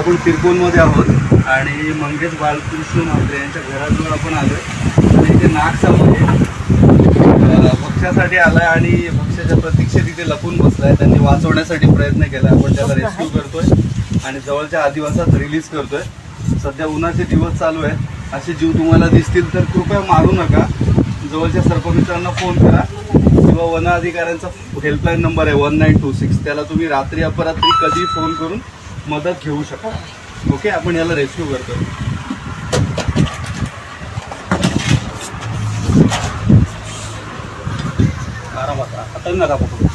आपण तिरकोनमध्ये आहोत आणि मंगेश बाळकृष्ण म्हात्रे यांच्या घराजवळ आपण आलोय आणि इथे नागसाप आहे, भक्ष्यासाठी आलाय आणि भक्ष्याच्या प्रतीक्षेत इथे लपून बसलाय. त्यांनी वाचवण्यासाठी प्रयत्न केला, आपण त्याला रेस्क्यू करतोय आणि जवळच्या आदिवासात रिलीज करतोय. सध्या उन्हाचे दिवस चालू आहेत, असे जीव तुम्हाला दिसतील तर कृपया मारू नका. जवळच्या सर्पमित्रांना फोन करा किंवा वन अधिकाऱ्यांचा हेल्पलाईन नंबर आहे 1926, त्याला तुम्ही रात्री अपरात्री कधी फोन करून मदत घेऊ शकता. ओके, आपण याला रेस्क्यू करतो. आरामात आता नका पकडू.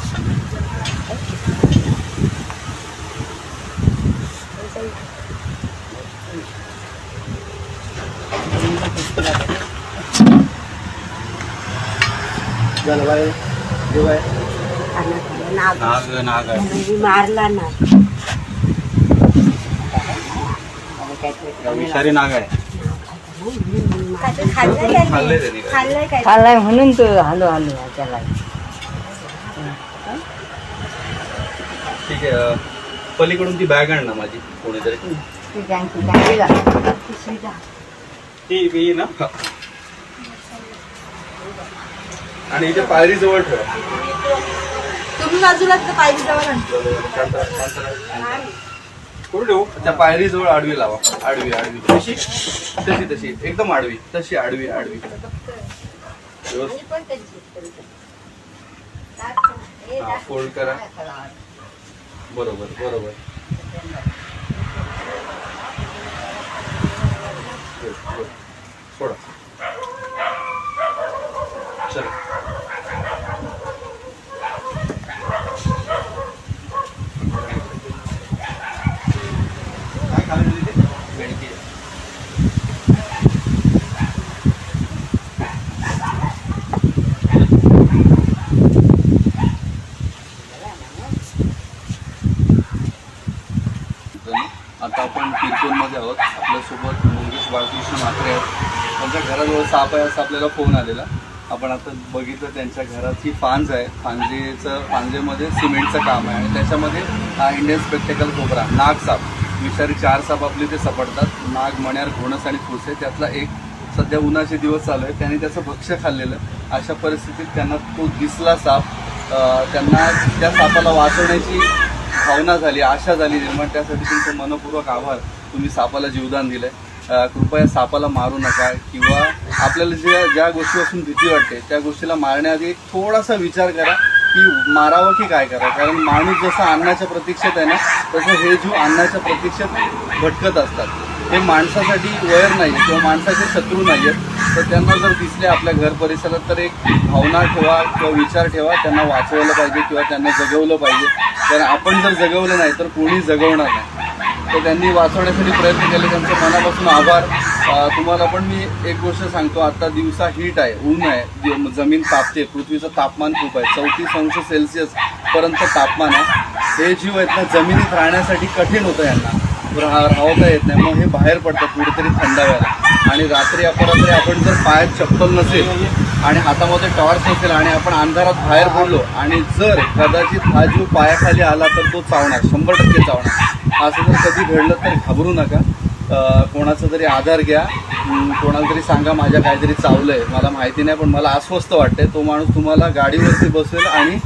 नाग आहे, मारला ना, विषारी नाग आहे. खाल्लाय म्हणून तो हलो हलो त्याला. ठीक आहे, पलीकडून ती बॅग आण ना माझी कोणीतरी. ती ना, आणि इथे पायरी जवळ ठेवा. तुम्ही बाजूला पायरी जवळ कुठे ठेवू? त्या पायरी जवळ आडवी लावा. आडवी आडवी तशी तशी तशी एकदम आडवी, तशी आडवी आडवी. हा, फोल्ड करा. बरोबर बरोबर. सोडा. चला. काय खाल्लं तिथे? बेडकी. आता आपण तिरकोनमध्ये आहोत. आपल्यासोबत मंगेश बाळकृष्ण म्हात्रे आहेत. त्यांच्या घराजवळ साप आहे असं आपल्याला फोन आलेला. आपण आता बघितलं त्यांच्या घराची फांज आहे. फांजेमध्ये सिमेंटचं काम आहे आणि त्याच्यामध्ये हा इंडियन स्पेक्टेकल कोबरा नागसाप, विषारी 4 साप आपले ते सापडतात. नाग, मण्यार, घोणस आणि फुसे. त्यातला एक सध्या उन्हाचे दिवस चालू आहे, त्यांनी त्याचं भक्ष्य खाल्लेलं. अशा परिस्थितीत त्यांना तो दिसला साप. त्यांना त्या सापाला वाचवण्याची भावना झाली, आशा झाली निर्माण. त्यासाठी तुमचं मनपूर्वक आभार. तुम्ही सापाला जीवदान दिलंय. कृपया सापाला मारू नका किंवा आपल्याला ज्या गोष्टीपासून भीती वाटते त्या गोष्टीला मारण्याआधी एक थोडासा विचार करा की मारावं की काय करा. कारण माणूस जसं अन्नाच्या प्रतीक्षेत आहे ना, तसं हे जीव अन्नाच्या प्रतीक्षेत भटकत असतात. हे माणसासाठी वैर नाही किंवा माणसाचे शत्रू नाही आहेत. तर त्यांना जर दिसले आपल्या घर परिसरात तर एक भावना ठेवा किंवा विचार ठेवा, त्यांना वाचवलं पाहिजे किंवा त्यांना जगवलं पाहिजे. कारण आपण जर जगवलं नाही तर कोणी जगवणार नाही. तर त्यांनी वाचवण्यासाठी प्रयत्न केले, त्यांचं मनापासून आभार. तुम्हाला पण मी एक गोष्ट सांगतो, आता दिवसा हीट आहे, ऊन आहे, जमीन तापते, पृथ्वीचं तापमान खूप आहे, 34°C पर्यंत तापमान आहे. हे जीव आहेत ना, जमिनीत राहण्यासाठी कठीण होतं, यांना राहता येत नाही. मग हे बाहेर पडतात कुठेतरी थंडाव्याला. आणि रात्री अपरात्री आपण जर पायात चप्पल नसेल आणि हातामध्ये टॉर्च नसेल आणि आपण अंधारात बाहेर पडलो आणि जर कदाचित हा जीव पायाखाली आला तर तो चावणार, 100% चावणार. असं जर कधी घडलं तर घाबरू नका. कोणाचा तरी आधार घ्या, कोणाला तरी सांगा माझ्या काहीतरी चावलंय, मला माहिती नाही पण मला अस्वस्थ वाटतंय. तो माणूस तुम्हाला गाडीवरती बसवेल आणि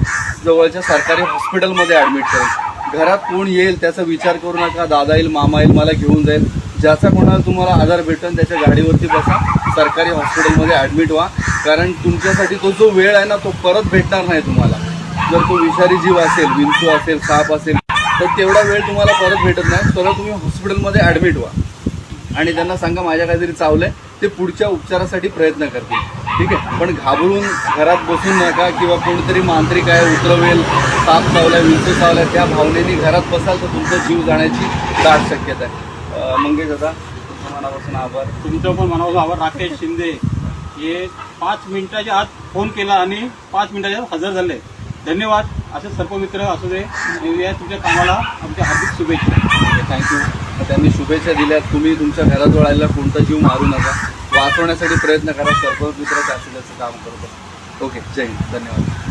जवळच्या सरकारी हॉस्पिटलमध्ये ॲडमिट करेल. घरात कोण येईल त्याचा विचार करू नका. दादा येईल, मामा येईल, मला घेऊन जाईल. ज्याचा कोणाला तुम्हाला आधार भेटेल त्याच्या गाडीवरती बसा, सरकारी हॉस्पिटलमध्ये ॲडमिट व्हा. कारण तुमच्यासाठी तो जो वेळ आहे ना तो परत भेटणार नाही तुम्हाला. जर तो विषारी जीव असेल, विंचू असेल, साप असेल तर तेवढा वेळ तुम्हाला परत भेटत नाही. तर तुम्ही हॉस्पिटलमध्ये ॲडमिट व्हा आणि त्यांना सांगा माझ्या काहीतरी चावलंय, ते पुढच्या उपचारासाठी प्रयत्न करतील. ठीक आहे, पण घाबरून घरात बसून नका किंवा कोणीतरी मांत्रिक आहे उतरवेल, साप चावलाय, विंचू चावलाय, त्या भावनेने घरात बसाल तर तुमचा जीव जाण्याची दाट शक्यता आहे. मंगेश दादा, तुमच्या मनापासून आभार. तुमचं पण मनापासून आभार. राकेश शिंदे हे 5 मिनिटाच्या आत फोन केला आणि 5 मिनिटाच्या आत हजर झाले. धन्यवाद. असे सर्पमित्र असू दे. तुमच्या कामाला आमच्या हार्दिक शुभेच्छा. थँक्यू. त्यांनी शुभेच्छा दिल्यात. तुम्ही तुमच्या घराजवळ आलेला कोणता जीव मारू नका, वाचवण्यासाठी प्रयत्न करा. सर्पमित्राच्या आशीर्वादाचं काम करतो. ओके, जय हिंद, धन्यवाद.